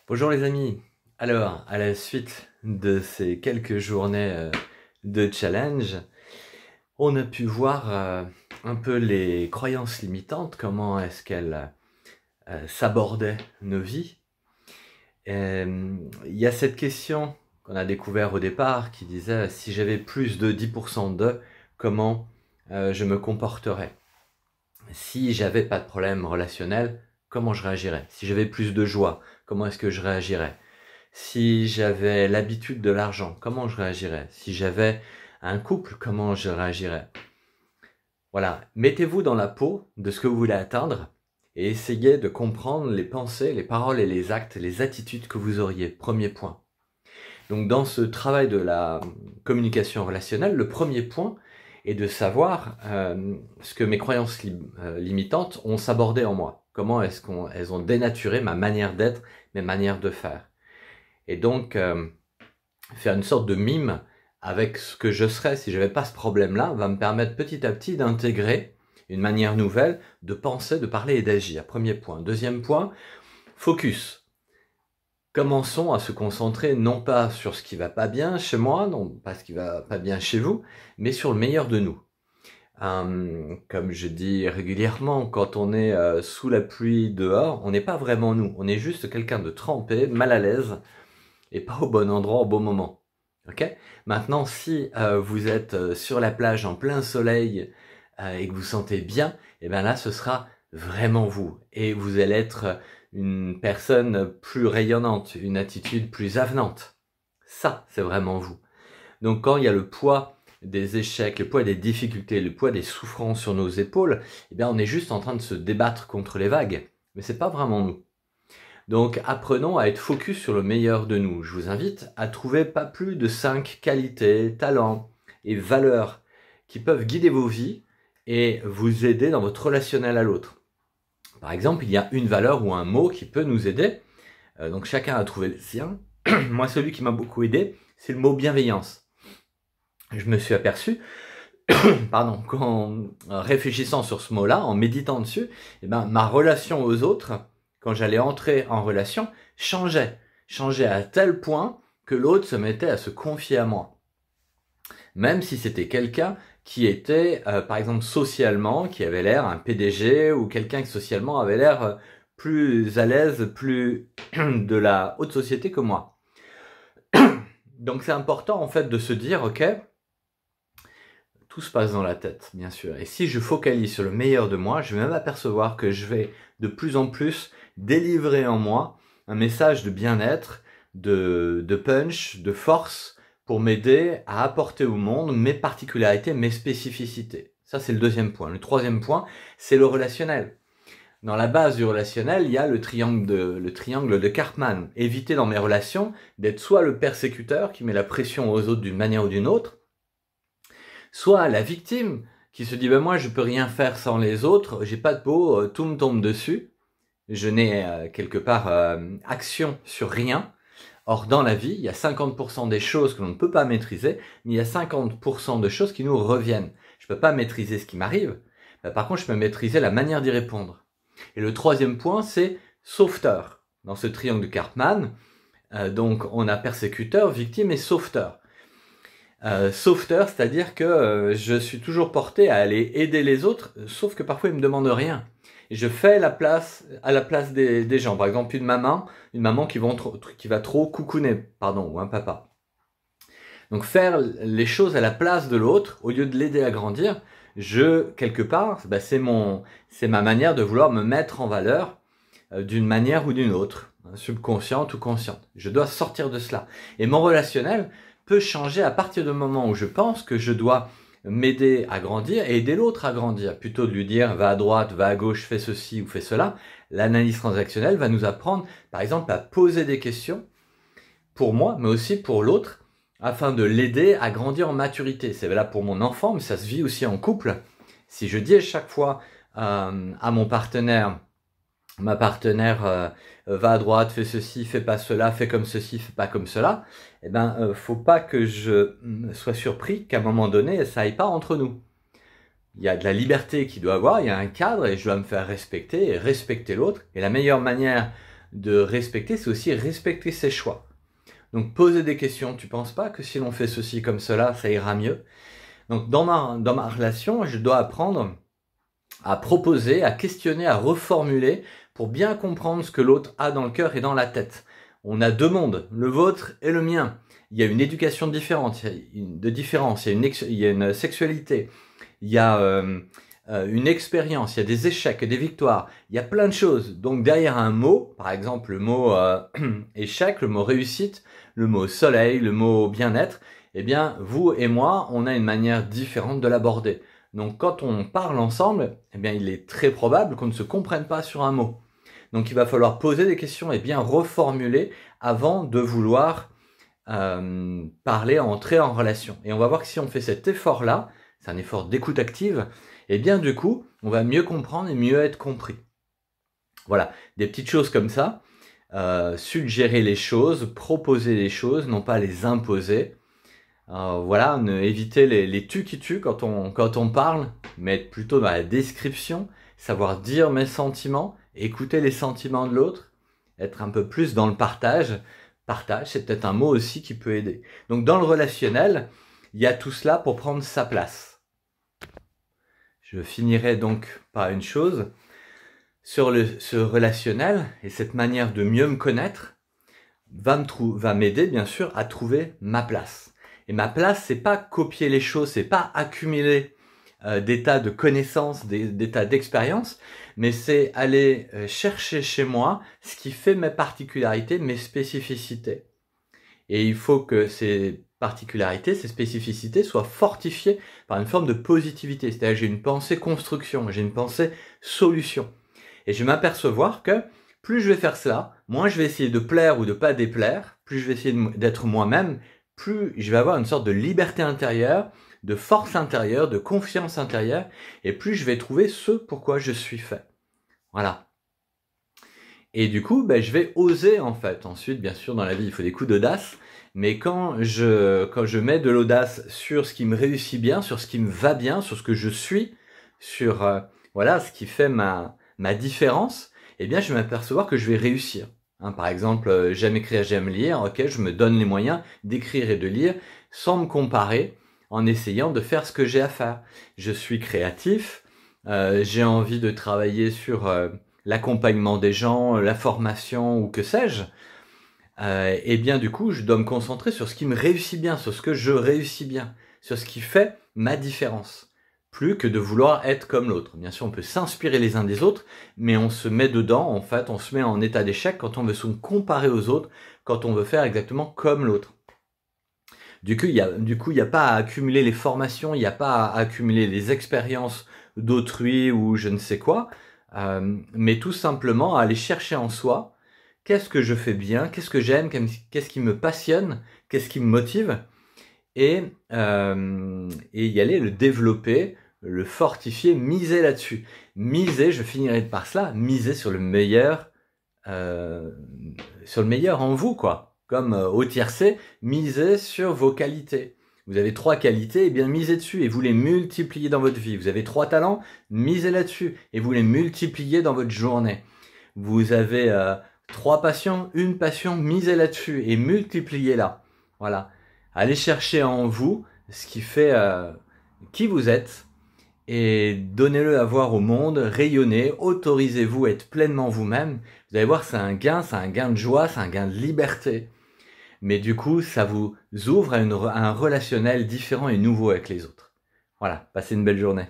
Bonjour les amis. Alors, à la suite de ces quelques journées de challenge, on a pu voir un peu les croyances limitantes, comment est-ce qu'elles s'abordaient nos vies. Il y a cette question qu'on a découvert au départ qui disait si j'avais plus de 10% de, comment je me comporterais? Si j'avais pas de problème relationnel, comment je réagirais? Si j'avais plus de joie, comment est-ce que je réagirais? Si j'avais l'habitude de l'argent, comment je réagirais? Si j'avais un couple, comment je réagirais? Voilà, mettez-vous dans la peau de ce que vous voulez atteindre et essayez de comprendre les pensées, les paroles et les actes, les attitudes que vous auriez. Premier point. Donc dans ce travail de la communication relationnelle, le premier point est de savoir ce que mes croyances limitantes ont sabordé en moi. Comment est-ce qu'elles ont dénaturé ma manière d'être, mes manières de faire. Et donc, faire une sorte de mime avec ce que je serais si je n'avais pas ce problème-là va me permettre petit à petit d'intégrer une manière nouvelle de penser, de parler et d'agir. Premier point. Deuxième point, focus. Commençons à se concentrer non pas sur ce qui va pas bien chez moi, non pas ce qui va pas bien chez vous, mais sur le meilleur de nous. Comme je dis régulièrement, quand on est sous la pluie dehors, on n'est pas vraiment nous. On est juste quelqu'un de trempé, mal à l'aise, et pas au bon endroit au bon moment. Ok? Maintenant, si vous êtes sur la plage en plein soleil et que vous sentez bien, et bien là, ce sera vraiment vous. Et vous allez être une personne plus rayonnante, une attitude plus avenante. Ça, c'est vraiment vous. Donc quand il y a le poids des échecs, le poids des difficultés, le poids des souffrances sur nos épaules, eh bien on est juste en train de se débattre contre les vagues. Mais c'est pas vraiment nous. Donc apprenons à être focus sur le meilleur de nous. Je vous invite à trouver pas plus de 5 qualités, talents et valeurs qui peuvent guider vos vies et vous aider dans votre relationnel à l'autre. Par exemple, il y a une valeur ou un mot qui peut nous aider. Donc chacun a trouvé le sien. Moi, celui qui m'a beaucoup aidé, c'est le mot bienveillance. Je me suis aperçu, pardon, qu'en réfléchissant sur ce mot-là, en méditant dessus, eh ben, ma relation aux autres, quand j'allais entrer en relation, changeait à tel point que l'autre se mettait à se confier à moi. Même si c'était quelqu'un qui était, par exemple, socialement, qui avait l'air un PDG ou quelqu'un qui socialement avait l'air plus à l'aise, plus de la haute société que moi. Donc c'est important en fait de se dire, ok, tout se passe dans la tête, bien sûr. Et si je focalise sur le meilleur de moi, je vais même apercevoir que je vais de plus en plus délivrer en moi un message de bien-être, de punch, de force, pour m'aider à apporter au monde mes particularités, mes spécificités. Ça, c'est le deuxième point. Le troisième point, c'est le relationnel. Dans la base du relationnel, il y a le triangle de Karpman. Éviter dans mes relations d'être soit le persécuteur qui met la pression aux autres d'une manière ou d'une autre, soit la victime qui se dit ben moi je peux rien faire sans les autres, j'ai pas de peau, tout me tombe dessus, je n'ai quelque part action sur rien. Or dans la vie, il y a 50% des choses que l'on ne peut pas maîtriser, mais il y a 50% de choses qui nous reviennent. Je peux pas maîtriser ce qui m'arrive, par contre je peux maîtriser la manière d'y répondre. Et le troisième point, c'est sauveteur. Dans ce triangle de Karpman, donc on a persécuteur, victime et sauveteur. Sauveteur, c'est-à-dire que je suis toujours porté à aller aider les autres, sauf que parfois ils me demandent rien. Et je fais la place à la place des gens. Par exemple, une maman qui va trop coucouner, pardon, ou un papa. Donc faire les choses à la place de l'autre, au lieu de l'aider à grandir, quelque part, c'est ma manière de vouloir me mettre en valeur d'une manière ou d'une autre, subconsciente ou consciente. Je dois sortir de cela. Et mon relationnel peut changer à partir du moment où je pense que je dois m'aider à grandir et aider l'autre à grandir. Plutôt de lui dire va à droite, va à gauche, fais ceci ou fais cela, l'analyse transactionnelle va nous apprendre, par exemple, à poser des questions pour moi, mais aussi pour l'autre, afin de l'aider à grandir en maturité. C'est là pour mon enfant, mais ça se vit aussi en couple. Si je dis à chaque fois à mon partenaire, ma partenaire va à droite, fais ceci, fais pas cela, fais comme ceci, fais pas comme cela, eh ben faut pas que je sois surpris qu'à un moment donné ça aille pas entre nous. Il y a de la liberté qu'il doit avoir, il y a un cadre et je dois me faire respecter et respecter l'autre. Et la meilleure manière de respecter, c'est aussi respecter ses choix. Donc poser des questions, tu penses pas que si l'on fait ceci comme cela, ça ira mieux? Donc dans ma relation, je dois apprendre à proposer, à questionner, à reformuler pour bien comprendre ce que l'autre a dans le cœur et dans la tête. On a deux mondes, le vôtre et le mien. Il y a une éducation différente, il y a de différence, il y a une sexualité, il y a une expérience, il y a des échecs et des victoires, il y a plein de choses. Donc derrière un mot, par exemple le mot échec, le mot réussite, le mot soleil, le mot bien-être, eh bien vous et moi, on a une manière différente de l'aborder. Donc quand on parle ensemble, eh bien il est très probable qu'on ne se comprenne pas sur un mot. Donc il va falloir poser des questions et bien reformuler avant de vouloir parler, entrer en relation. Et on va voir que si on fait cet effort-là, c'est un effort d'écoute active, et bien du coup, on va mieux comprendre et mieux être compris. Voilà, des petites choses comme ça, suggérer les choses, proposer les choses, non pas les imposer. Voilà, éviter les tu qui tuent quand on parle, mais être plutôt dans la description, savoir dire mes sentiments, écouter les sentiments de l'autre, être un peu plus dans le partage. Partage, c'est peut-être un mot aussi qui peut aider. Donc dans le relationnel, il y a tout cela pour prendre sa place. Je finirai donc par une chose. Sur ce relationnel et cette manière de mieux me connaître va m'aider bien sûr à trouver ma place. Et ma place, c'est pas copier les choses, c'est pas accumuler des tas de connaissances, des tas d'expériences, mais c'est aller chercher chez moi ce qui fait mes particularités, mes spécificités. Et il faut que ces particularités, ces spécificités soient fortifiées par une forme de positivité. C'est-à-dire que j'ai une pensée construction, j'ai une pensée solution. Et je vais m'apercevoir que plus je vais faire cela, moins je vais essayer de plaire ou de pas déplaire, plus je vais essayer d'être moi-même, plus je vais avoir une sorte de liberté intérieure, de force intérieure, de confiance intérieure, et plus je vais trouver ce pourquoi je suis fait. Voilà. Et du coup, je vais oser en fait. Ensuite, bien sûr, dans la vie, il faut des coups d'audace. Mais quand je mets de l'audace sur ce qui me réussit bien, sur ce qui me va bien, sur ce que je suis, sur voilà, ce qui fait ma différence, eh bien, je vais m'apercevoir que je vais réussir. Par exemple, j'aime écrire, j'aime lire. Ok, je me donne les moyens d'écrire et de lire sans me comparer, en essayant de faire ce que j'ai à faire. Je suis créatif. J'ai envie de travailler sur l'accompagnement des gens, la formation ou que sais-je. Et bien du coup, je dois me concentrer sur ce qui me réussit bien, sur ce que je réussis bien, sur ce qui fait ma différence, plus que de vouloir être comme l'autre. Bien sûr, on peut s'inspirer les uns des autres, mais on se met dedans, en fait, on se met en état d'échec quand on veut se comparer aux autres, quand on veut faire exactement comme l'autre. Du coup, il y a pas à accumuler les formations, il n'y a pas à accumuler les expériences d'autrui ou je ne sais quoi, mais tout simplement à aller chercher en soi qu'est-ce que je fais bien, qu'est-ce que j'aime, qu'est-ce qui me passionne, qu'est-ce qui me motive, et y aller le développer, le fortifier, miser là-dessus. Miser, je finirai par cela, miser sur le meilleur en vous, quoi. Comme au tiercé, misez sur vos qualités. Vous avez 3 qualités, et bien misez dessus et vous les multipliez dans votre vie. Vous avez 3 talents, misez là-dessus et vous les multipliez dans votre journée. Vous avez 3 passions, une passion, misez là-dessus et multipliez-la. Voilà. Allez chercher en vous ce qui fait qui vous êtes et donnez-le à voir au monde, rayonnez, autorisez-vous à être pleinement vous-même. Vous allez voir, c'est un gain de joie, c'est un gain de liberté. Mais du coup, ça vous ouvre à un relationnel différent et nouveau avec les autres. Voilà, passez une belle journée.